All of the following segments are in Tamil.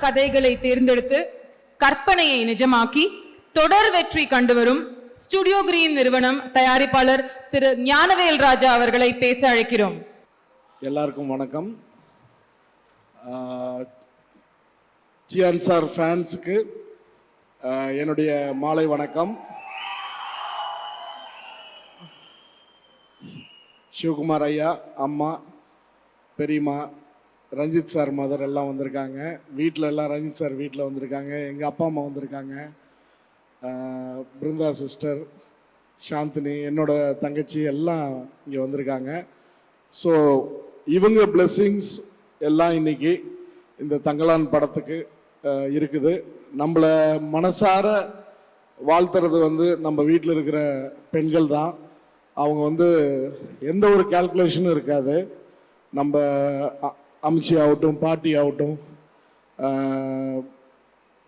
கதைகளை தேர்ந்தெடுத்து கற்பனையை நிஜமாக்கி தொடர் வெற்றி கண்டுவரும் ஸ்டுடியோ கிரீன் நிறுவனம் தயாரிப்பாளர் திரு ஞானவேல் ராஜா அவர்களை பேச அழைக்கிறோம். எல்லாருக்கும் வணக்கம். ஜியான் சார் ஃபேன்ஸுக்கு என்னுடைய மாலை வணக்கம். சிவகுமார் ஐயா, அம்மா, பெரியம்மா, ரஞ்சித் சார் மதர் எல்லாம் வந்திருக்காங்க. வீட்டில் எல்லாம் ரஞ்சித் சார் வீட்டில் வந்திருக்காங்க. எங்கள் அப்பா அம்மா வந்திருக்காங்க. பிருந்தா சிஸ்டர், சாந்தினி, என்னோட தங்கச்சி எல்லாம் இங்கே வந்திருக்காங்க. ஸோ இவங்க பிளெஸ்ஸிங்ஸ் எல்லாம் இன்னைக்கு இந்த தங்கலான் படத்துக்கு இருக்குது. நம்மளை மனசார வாழ்த்துறது நம்ம வீட்டில் இருக்கிற பெண்கள் தான். அவங்க எந்த ஒரு கால்குலேஷனும் இருக்காது. நம்ம அம்ச்சி ஆகட்டும், பாட்டி ஆகட்டும்,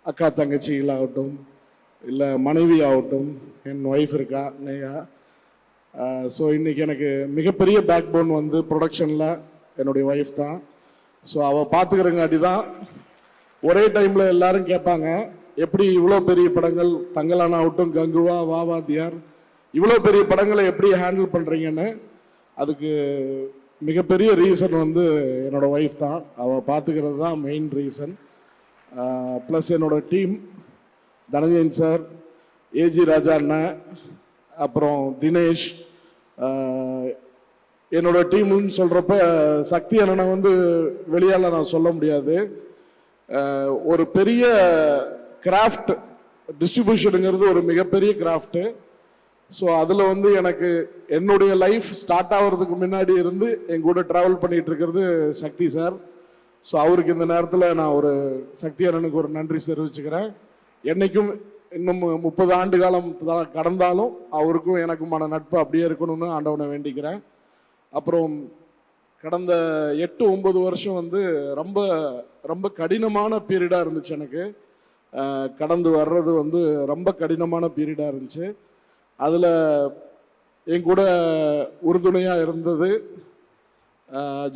அக்கா தங்கச்சிகளாகட்டும், இல்லை மனைவி ஆகட்டும், என் ஒய்ஃப் இருக்கா நேயா. ஸோ இன்றைக்கி எனக்கு மிகப்பெரிய பேக் போன் ப்ரொடக்ஷனில் என்னுடைய ஒய்ஃப் தான். ஸோ அவள் பார்த்துக்கிறங்காட்டி தான் ஒரே டைமில் எல்லாரும் கேட்பாங்க, எப்படி இவ்வளோ பெரிய படங்கள், தங்கலான் ஆகட்டும், கங்குவா, வாவாதியார், இவ்வளோ பெரிய படங்களை எப்படி ஹேண்டில் பண்ணுறீங்கன்னு. அதுக்கு மிகப்பெரிய ரீசன் என்னோட ஒய்ஃப் தான். அவள் பார்த்துக்கிறது தான் மெயின் ரீசன். ப்ளஸ் என்னோட டீம், தனஞ்சயன் சார், ஏஜி ராஜா அண்ணன், அப்புறம் தினேஷ். என்னோட டீம்னு சொல்கிறப்ப சக்தி அண்ணனை வெளியால் நான் சொல்ல முடியாது. ஒரு பெரிய கிராஃப்ட், டிஸ்ட்ரிபியூஷனுங்கிறது ஒரு மிகப்பெரிய கிராஃப்ட்டு. ஸோ அதில் எனக்கு என்னுடைய லைஃப் ஸ்டார்ட் ஆகிறதுக்கு முன்னாடி இருந்து என் கூட ட்ராவல் பண்ணிகிட்டு இருக்கிறது சக்தி சார். ஸோ அவருக்கு இந்த நேரத்தில் நான் ஒரு சக்தி அண்ணனுக்கு ஒரு நன்றி தெரிவிச்சுக்கிறேன். என்றைக்கும் இன்னும் 30 ஆண்டு காலம் கடந்தாலும் அவருக்கும் எனக்குமான நட்பு அப்படியே இருக்கணும்னு ஆண்டவனை வேண்டிக்கிறேன். அப்புறம் கடந்த 8-9 வருஷம் ரொம்ப ரொம்ப கடினமான பீரியடாக இருந்துச்சு. எனக்கு கடந்து வர்றது ரொம்ப கடினமான பீரியடாக இருந்துச்சு. அதில் என் கூட உறுதுணையாக இருந்தது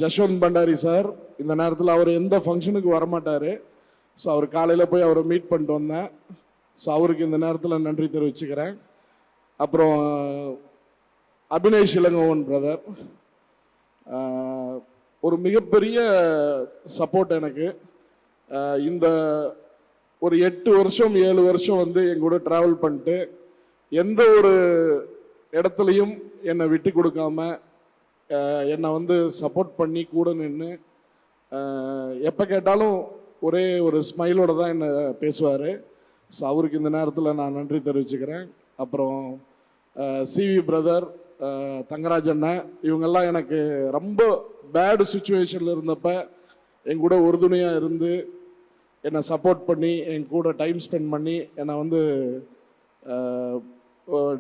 ஜஸ்வந்த் பண்டாரி சார். இந்த நேரத்தில் அவர் எந்த ஃபங்க்ஷனுக்கு வரமாட்டார். ஸோ அவர் காலையில் போய் அவரை மீட் பண்ணிட்டு வந்தேன். ஸோ அவருக்கு இந்த நேரத்தில் நன்றி தெரிவிச்சுக்கிறேன். அப்புறம் அபினேஷ் இளங்கோவன் பிரதர், ஒரு மிகப்பெரிய சப்போர்ட் எனக்கு. இந்த ஒரு 8 வருஷம் 7 வருஷம் என் கூட ட்ராவல் பண்ணிட்டு எந்த ஒரு இடத்துலையும் என்னை விட்டு கொடுக்காம என்னை சப்போர்ட் பண்ணி கூட நின்று எப்போ கேட்டாலும் ஒரே ஒரு ஸ்மைலோட தான் என்னை பேசுவார். ஸோ அவருக்கு இந்த நேரத்தில் நான் நன்றி தெரிவிச்சுக்கிறேன். அப்புறம் சிவி பிரதர், தங்கராஜ் அண்ணன், இவங்கெல்லாம் எனக்கு ரொம்ப பேடு சுச்சுவேஷனில் இருந்தப்ப என் கூட உறுதுணையாக இருந்து என்னை சப்போர்ட் பண்ணி என் கூட டைம் ஸ்பெண்ட் பண்ணி என்னை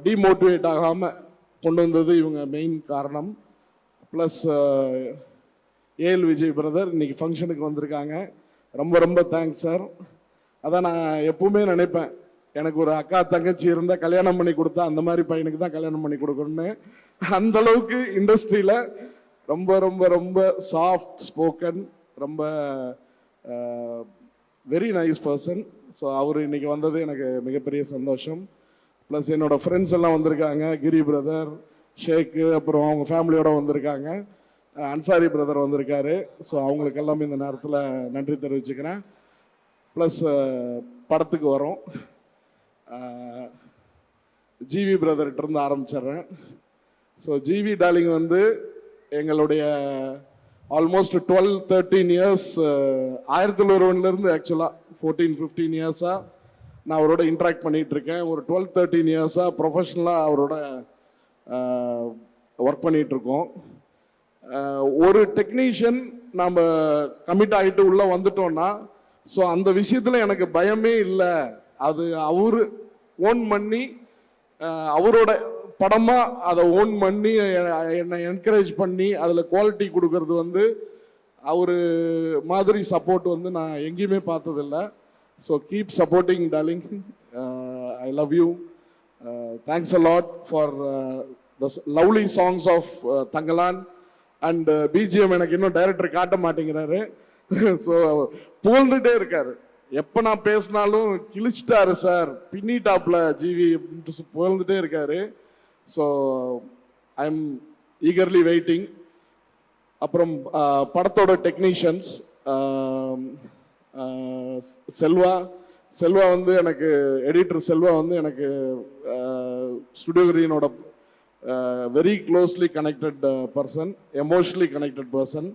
டிமோட்டிவேட் ஆகாமல் கொண்டு வந்தது இவங்க மெயின் காரணம். ப்ளஸ் ஏஎல் விஜய் பிரதர் இன்னைக்கு ஃபங்க்ஷனுக்கு வந்திருக்காங்க. ரொம்ப ரொம்ப தேங்க்ஸ் சார். அதான் நான் எப்பவுமே நினைப்பேன், எனக்கு ஒரு அக்கா தங்கச்சி இருந்தால் கல்யாணம் பண்ணி கொடுத்தா அந்த மாதிரி பையனுக்கு தான் கல்யாணம் பண்ணி கொடுக்கணும்னு. அந்தளவுக்கு இண்டஸ்ட்ரியில் ரொம்ப ரொம்ப ரொம்ப சாஃப்ட் ஸ்போக்கன், ரொம்ப வெரி நைஸ் பர்சன். ஸோ அவர் இன்னைக்கு வந்தது எனக்கு மிகப்பெரிய சந்தோஷம். ப்ளஸ் என்னோடய ஃப்ரெண்ட்ஸ் எல்லாம் வந்திருக்காங்க. கிரி பிரதர், ஷேக்கு, அப்புறம் அவங்க ஃபேமிலியோடு வந்திருக்காங்க. அன்சாரி பிரதர் வந்திருக்காரு. ஸோ அவங்களுக்கெல்லாம் இந்த நேரத்தில் நன்றி தெரிவிச்சுக்கிறேன். ப்ளஸ் படத்துக்கு வரோம். ஜிவி பிரதர்கிட்டருந்து ஆரம்பிச்சிட்றேன். ஸோ ஜிவி டார்லிங் எங்களுடைய ஆல்மோஸ்ட் 12-13 இயர்ஸ், 1901 ஆக்சுவலாக 14-15 இயர்ஸாக நான் அவரோட இன்ட்ராக்ட் பண்ணிகிட்ருக்கேன். ஒரு 12-13 இயர்ஸாக ப்ரொஃபஷ்னலாக அவரோட ஒர்க் பண்ணிகிட்ருக்கோம். ஒரு டெக்னீஷியன் நாம் கமிட் ஆகிட்டு உள்ளே வந்துட்டோன்னா, ஸோ அந்த விஷயத்தில் எனக்கு பயமே இல்லை. அது அவர் ஓன் பண்ணி அவரோட படமாக அதை ஓன் பண்ணி என்னை என்கரேஜ் பண்ணி அதில் குவாலிட்டி கொடுக்கறது அவர் மாதிரி சப்போர்ட் நான் எங்கேயுமே பார்த்ததில்லை. So keep supporting darling. I love you. Thanks a lot for the lovely songs of Thangalaan. And BGM எனக்கு இன்னும் டைரக்டர் காட்ட மாட்டேங்கிறாரு. ஸோ புகழ்ந்துட்டே இருக்காரு. எப்போ நான் பேசினாலும் கிழிச்சிட்டாரு சார், பின்னிட்டாப்ல ஜிவி அப்படின்ட்டு புகழ்ந்துட்டே இருக்காரு. So I am eagerly waiting. அப்புறம் படத்தோட டெக்னீஷியன்ஸ் செல்வா வந்து எனக்கு எடிட்டர் செல்வா வந்து எனக்கு ஸ்டுடியோ கிரீனோட very closely connected person, emotionally connected person.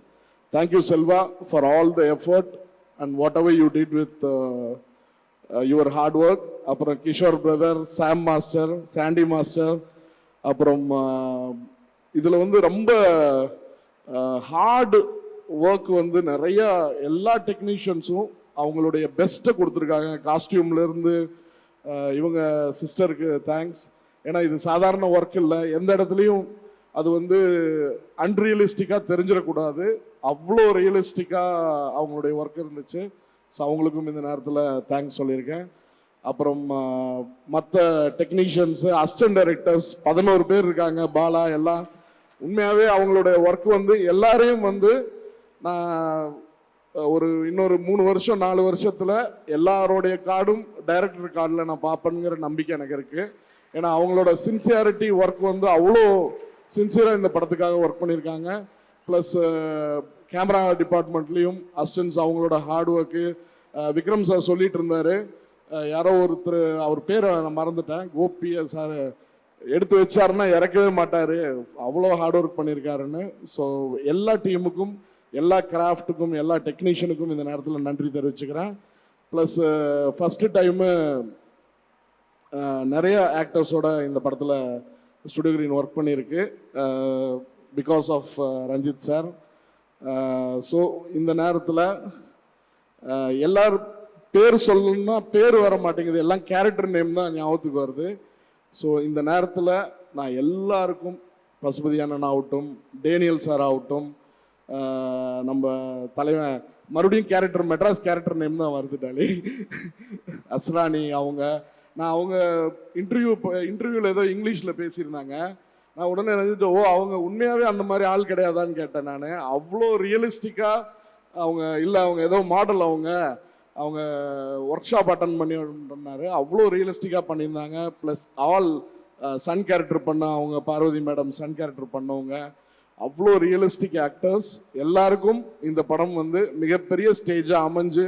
Thank you Selva for all the effort and what you did with your hard work. அப்புறம் Kishore brother, Sam master, Sandy master. அப்புறம் இதில் வந்து ரொம்ப ஹார்டு ஒர்க் வந்து நிறையா எல்லா டெக்னீஷியன்ஸும் அவங்களுடைய பெஸ்ட்டை கொடுத்துருக்காங்க. காஸ்டியூம்லேருந்து இவங்க சிஸ்டருக்கு தேங்க்ஸ். ஏன்னா இது சாதாரண ஒர்க் இல்லை, எந்த இடத்துலையும் அது வந்து அன்ரியலிஸ்டிக்காக தெரிஞ்சிடக்கூடாது, அவ்வளோ ரியலிஸ்டிக்காக அவங்களுடைய ஒர்க் இருந்துச்சு. ஸோ அவங்களுக்கும் இந்த நேரத்தில் தேங்க்ஸ் சொல்லியிருக்கேன். அப்புறம் மற்ற டெக்னீஷியன்ஸு, அசிஸ்டன்ட் டைரக்டர்ஸ் 11 பேர் இருக்காங்க, பாலா எல்லாம். உண்மையாகவே அவங்களுடைய ஒர்க் வந்து எல்லாரையும் வந்து நான் ஒரு இன்னொரு 3 வருஷம் 4 வருஷத்தில் எல்லாரோடைய கார்டும் டைரக்டர் கார்டில் நான் பார்ப்பேங்கிற நம்பிக்கை எனக்கு இருக்குது. ஏன்னா அவங்களோட சின்சியாரிட்டி ஒர்க் வந்து அவ்வளோ சின்சியராக இந்த படத்துக்காக ஒர்க் பண்ணியிருக்காங்க. ப்ளஸ் கேமரா டிபார்ட்மெண்ட்லேயும் அசிஸ்டன்ஸ் அவங்களோட ஹார்ட் ஒர்க்கு. விக்ரம் சார் சொல்லிட்டு இருந்தார், யாரோ ஒருத்தர் அவர் பேரை நான் மறந்துட்டேன், கோபி சார் எடுத்து வச்சாருன்னா இறக்கவே மாட்டார், அவ்வளோ ஹார்ட் ஒர்க் பண்ணியிருக்காருன்னு. ஸோ எல்லா டீமுக்கும், எல்லா கிராஃப்ட்டுக்கும், எல்லா டெக்னீஷியனுக்கும் இந்த நேரத்தில் நன்றி தெரிவிச்சுக்கிறேன். ப்ளஸ் ஃபஸ்ட்டு டைமு நிறைய ஆக்டர்ஸோட இந்த படத்தில் ஸ்டுடியோ கிரீன் ஒர்க் பண்ணியிருக்கு because of Ranjith sir. So இந்த நேரத்தில் எல்லார் பேர் சொல்லணும்னா பேர் வர மாட்டேங்குது, எல்லாம் கேரக்டர் நேம் தான் ஞாபகத்துக்கு வருது. ஸோ இந்த நேரத்தில் நான் எல்லாருக்கும், பசுபதி அண்ணன் ஆகட்டும், டேனியல் சார் ஆகட்டும், நம்ம தலைவன் மறுபடியும் கேரக்டர் மெட்ராஸ் கேரக்டர் நேம் தான் வருதுட்டாலே அஸ்ரானி அவங்க, நான் அவங்க இன்டர்வியூவில் ஏதோ இங்கிலீஷில் பேசியிருந்தாங்க. நான் உடனே நினைச்சிட்டு, ஓ அவங்க உண்மையாகவே அந்த மாதிரி ஆள் கிடையாதான்னு கேட்டேன் நான். அவ்வளோ ரியலிஸ்டிக்காக அவங்க இல்லை, அவங்க ஏதோ மாடல், அவங்க ஒர்க் ஷாப் அட்டன் பண்ணினாரு, அவ்வளோ ரியலிஸ்டிக்காக பண்ணியிருந்தாங்க. ப்ளஸ் ஆல் சன் கேரக்டர் பண்ண அவங்க, பார்வதி மேடம் சன் கேரக்டர் பண்ணவங்க, அவ்வளோ ரியலிஸ்டிக் ஆக்டர்ஸ். எல்லாருக்கும் இந்த படம் வந்து மிகப்பெரிய ஸ்டேஜாக அமைஞ்சு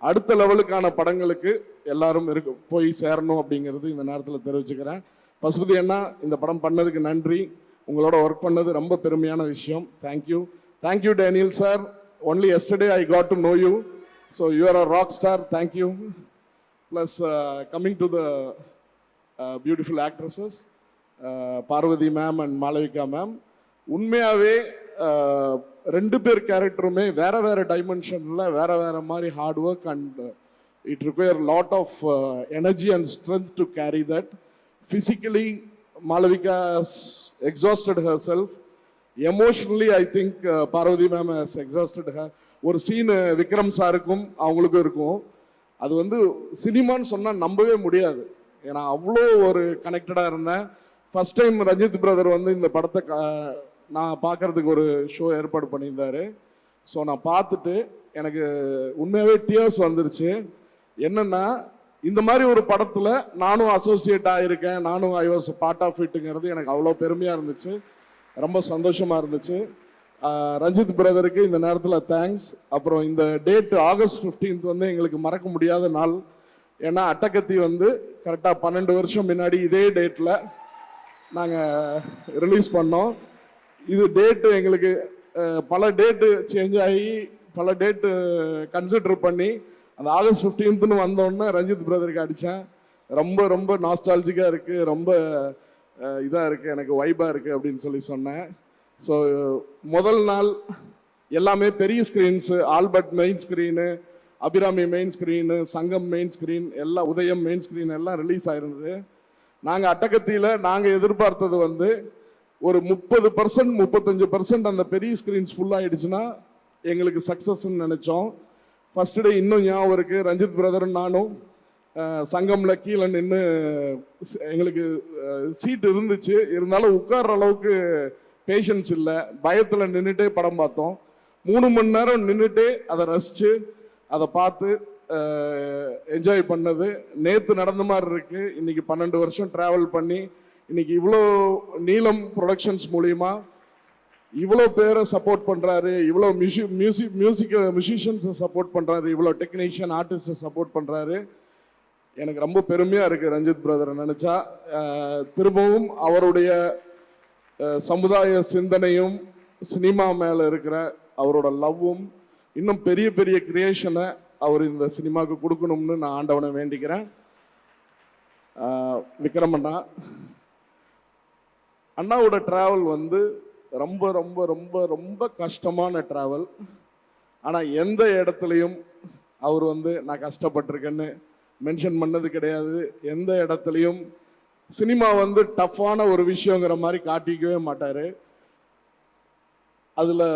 அடுத்த லெவலுக்கான படங்களுக்கு எல்லாரும் போய் சேரணும் அப்படிங்கிறது இந்த நேரத்தில் தெரிவிச்சுக்கிறேன். பசுபதி அண்ணா, இந்த படம் பண்ணதுக்கு நன்றி, உங்களோட ஒர்க் பண்ணது ரொம்ப பெருமையான விஷயம். Thank you. Thank you Daniel sir, only yesterday I got to know you, so you are a rock star, thank you. Plus coming to the beautiful actresses Parvathy ma'am and Malavika ma'am, உண்மையாகவே 2 பேர் கேரக்டருமே வேற வேற டைமென்ஷனில் வேற வேற மாதிரி hard work and it require lot of energy and strength to carry that. Physically Malavika has exhausted herself, emotionally I think Parvathy ma'am has exhausted her. ஒரு சீனு விக்ரம் சாருக்கும் அவங்களுக்கும் இருக்கும், அது வந்து சினிமான்னு சொன்னால் நம்பவே முடியாது, ஏன்னா அவ்வளோ ஒரு கனெக்டடாக இருந்தேன். ஃபஸ்ட் டைம் ரஞ்சித் பிரதர் வந்து இந்த படத்தை நான் பார்க்குறதுக்கு ஒரு ஷோ ஏற்பாடு பண்ணியிருந்தாரு. ஸோ நான் பார்த்துட்டு எனக்கு உண்மையாகவே டியர்ஸ் வந்துருச்சு. என்னென்னா, இந்த மாதிரி ஒரு படத்தில் நானும் அசோசியேட் ஆகியிருக்கேன், நானும் ஐ வாஸ் பார்ட் ஆஃப் இட்டுங்கிறது எனக்கு அவ்வளோ பெருமையாக இருந்துச்சு, ரொம்ப சந்தோஷமாக இருந்துச்சு. ரஞ்சித் பிரதருக்கு இந்த நேரத்தில் தேங்க்ஸ். அப்புறம் இந்த டேட் ஆகஸ்ட் 15 வந்து எங்களுக்கு மறக்க முடியாத நாள். ஏன்னா அட்டகத்தி வந்து கரெக்டாக 12 வருஷம் முன்னாடி இதே டேட்டில் நாங்கள் ரிலீஸ் பண்ணோம். இது டேட்டு எங்களுக்கு பல டேட்டு சேஞ்ச் ஆகி பல டேட்டு கன்சிடர் பண்ணி அந்த ஆகஸ்ட் 15ன்னு வந்தோடனே ரஞ்சித் பிரதருக்கு அடித்தேன். ரொம்ப ரொம்ப நாஸ்டாலஜிக்காக இருக்குது, ரொம்ப இதாக இருக்குது, எனக்கு வைபாக இருக்குது அப்படின்னு சொன்னேன். ஸோ முதல் நாள் எல்லாமே பெரிய screens, Albert main screen, Abirami main screen, Sangam main screen, எல்லாம் உதயம் மெயின் ஸ்க்ரீன் எல்லாம் ரிலீஸ் ஆயிருந்தது. நாங்கள் அட்டகத்தியில் நாங்கள் எதிர்பார்த்தது வந்து ஒரு 30% 35% அந்த பெரிய ஸ்க்ரீன்ஸ் ஃபுல்லாகிடுச்சுன்னா எங்களுக்கு சக்ஸஸ்ன்னு நினச்சோம். ஃபஸ்ட்டு டே இன்னும் ஞாபகம் இருக்குது, ரஞ்சித் பிரதரும் நானும் சங்கமில் கீழே நின்று, எங்களுக்கு சீட் இருந்துச்சு, இருந்தாலும் உட்கார்ற அளவுக்கு பேஷன்ஸ் இல்லை, பயத்தில் நின்றுட்டே படம் பார்த்தோம். 3 மணி நேரம் நின்றுட்டு அதை ரசித்து அதை பார்த்து என்ஜாய் பண்ணது நேற்று நடந்த மாதிரி இருக்கு. இன்னைக்கு 12 வருஷம் டிராவல் பண்ணி இன்னைக்கு இவ்வளோ நீலம் ப்ரொடக்ஷன்ஸ் மூலிமா இவ்வளோ பேரை சப்போர்ட் பண்ணுறாரு, இவ்வளோ மியூசிஷியன்ஸை சப்போர்ட் பண்ணுறாரு, இவ்வளோ டெக்னீஷியன் ஆர்டிஸ்டை சப்போர்ட் பண்ணுறாரு. எனக்கு ரொம்ப பெருமையாக இருக்குது ரஞ்சித் பிரதரை நினச்சா. திரும்பவும் அவருடைய சமுதாய சிந்தனையும் சினிமா மேலே இருக்கிற அவரோட லவ்வும் இன்னும் பெரிய பெரிய கிரியேஷனை அவர் இந்த சினிமாவுக்கு கொடுக்கணும்னு நான் ஆண்டவனை வேண்டிக்கிறேன். விக்ரம் அண்ணாவோட ட்ராவல் வந்து ரொம்ப ரொம்ப ரொம்ப ரொம்ப கஷ்டமான ட்ராவல். ஆனால் எந்த இடத்துலையும் அவர் வந்து நான் கஷ்டப்பட்டிருக்கேன்னு மென்ஷன் பண்ணது கிடையாது. எந்த இடத்துலையும் சினிமா வந்து டஃப்பான ஒரு விஷயங்கிற மாதிரி காட்டிக்கவே மாட்டார். அதில்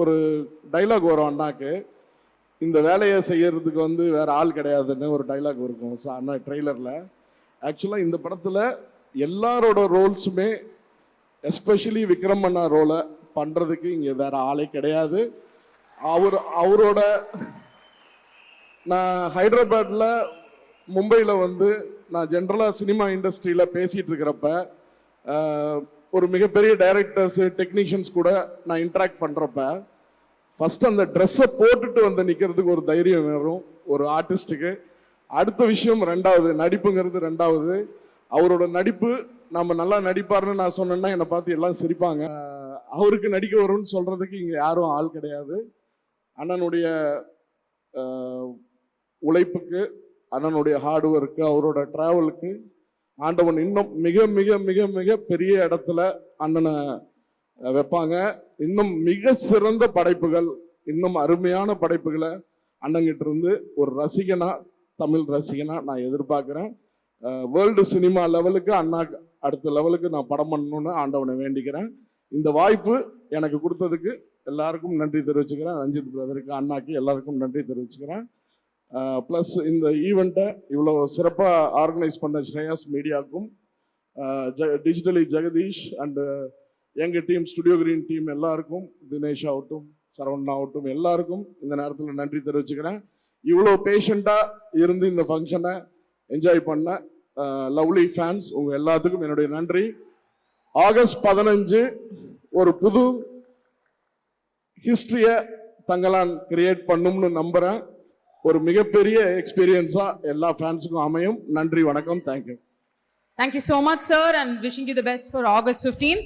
ஒரு டைலாக் வரும் அண்ணாக்கு, இந்த வேலையை செய்யறதுக்கு வந்து வேற ஆள் கிடையாதுன்னு ஒரு டைலாக் இருக்கும் அண்ணா ட்ரெய்லரில். ஆக்சுவலாக இந்த படத்தில் எல்லாரோட ரோல்ஸுமே எஸ்பெஷலி விக்ரம் அண்ணா ரோலை பண்ணுறதுக்கு இங்கே வேற ஆளே கிடையாது. அவரோட நான் ஹைதராபாத்தில் மும்பையில் வந்து நான் ஜென்ரலாக சினிமா இண்டஸ்ட்ரியில் பேசிகிட்டு இருக்கிறப்ப ஒரு மிகப்பெரிய டைரக்டர்ஸு டெக்னீஷியன்ஸ் கூட நான் இன்ட்ராக்ட் பண்ணுறப்ப ஃபஸ்ட்டு அந்த ட்ரெஸ்ஸை போட்டுட்டு வந்து நிற்கிறதுக்கு ஒரு தைரியம் வரும் ஒரு ஆர்டிஸ்ட்டுக்கு. அடுத்த விஷயம் ரெண்டாவது, நடிப்புங்கிறது ரெண்டாவது. அவரோட நடிப்பு நம்ம நல்லா நடிப்பார்னு நான் சொன்னேன்னா என்னை பார்த்து எல்லாம் சிரிப்பாங்க. அவருக்கு நடிக்க வரும்னு சொல்கிறதுக்கு இங்கே யாரும் ஆள் கிடையாது. அண்ணனுடைய உழைப்புக்கு, அண்ணனுடைய ஹார்ட் ஒர்க்கு, அவரோட ட்ராவலுக்கு ஆண்டவன் இன்னும் மிக மிக மிக மிக பெரிய இடத்துல அண்ணனை வைப்பாங்க. இன்னும் மிக சிறந்த படைப்புகள், இன்னும் அருமையான படைப்புகளை அண்ணங்கிட்ட இருந்து ஒரு ரசிகனா, தமிழ் ரசிகனா நான் எதிர்பார்க்குறேன். வேர்ல்டு சினிமா லெவலுக்கு அண்ணா அடுத்த லெவலுக்கு நான் படம் பண்ணணும்னு ஆண்டவனை வேண்டிக்கிறேன். இந்த வாய்ப்பு எனக்கு கொடுத்ததுக்கு எல்லாருக்கும் நன்றி தெரிவிச்சுக்கிறேன். ரஞ்சித் பிரதருக்கு, அண்ணாக்கு எல்லாருக்கும் நன்றி தெரிவிச்சுக்கிறேன். ப்ளஸ் இந்த ஈவெண்ட்டை இவ்வளோ சிறப்பாக ஆர்கனைஸ் பண்ண ஸ்ரேயாஸ் மீடியாவுக்கும், டிஜிட்டலி ஜெகதீஷ் அண்டு எங்கள் டீம் ஸ்டுடியோ கிரீன் டீம் எல்லாருக்கும், தினேஷ் ஆகட்டும், சரவணன் ஆகட்டும், எல்லாருக்கும் இந்த நேரத்தில் நன்றி தெரிவிச்சுக்கிறேன். இவ்வளோ பேஷண்ட்டாக இருந்து இந்த ஃபங்க்ஷனை என்ஜாய் பண்ண லவ்லி ஃபேன்ஸ் உங்கள் எல்லாத்துக்கும் என்னுடைய நன்றி. ஆகஸ்ட் 15 ஒரு புது ஹிஸ்ட்ரியை தங்களான் கிரியேட் பண்ணும்னு நம்புகிறேன். ஒரு மிகப்பெரிய எக்ஸ்பீரியன்ஸாக எல்லா ஃபேன்ஸுக்கும் அமையும். நன்றி, வணக்கம், thank you. Thank you so much, sir, and wishing you the best for August 15.